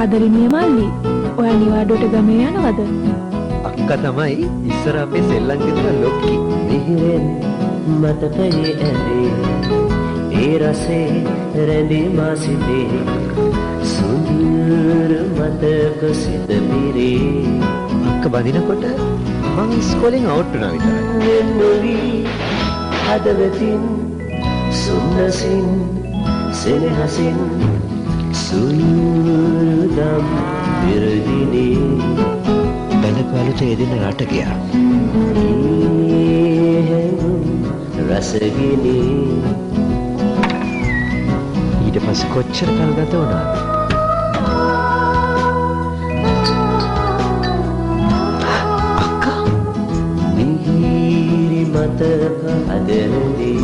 ආදරණීය මල්ලි, ඔයා නිවාඩුවට ගමේ යනවද? අක්කා තමයි ඉස්සර අපේ සෙල්ලම් ගෙදර ලොක්කි. මිහිරෙන් මතකයේ ඇඳේ ඒ රසේ රැඳී මා සිටේ සුන්දර මතක සිත පිරේ. අක්ක බඳිනකොට මං ඉස්කෝලෙන් අවුට් වුණා විතරයි. වෙන්නොවි හදවතින් සුන්නසින් සෙනෙහසින් සුළුදම් විරදිනේ බැලපලට එදින රට ගියා. රසගිනි ඊට පස්සේ කොච්චර කල් ගත වුණාද? අක්කා මිහිරි මතක හදරදී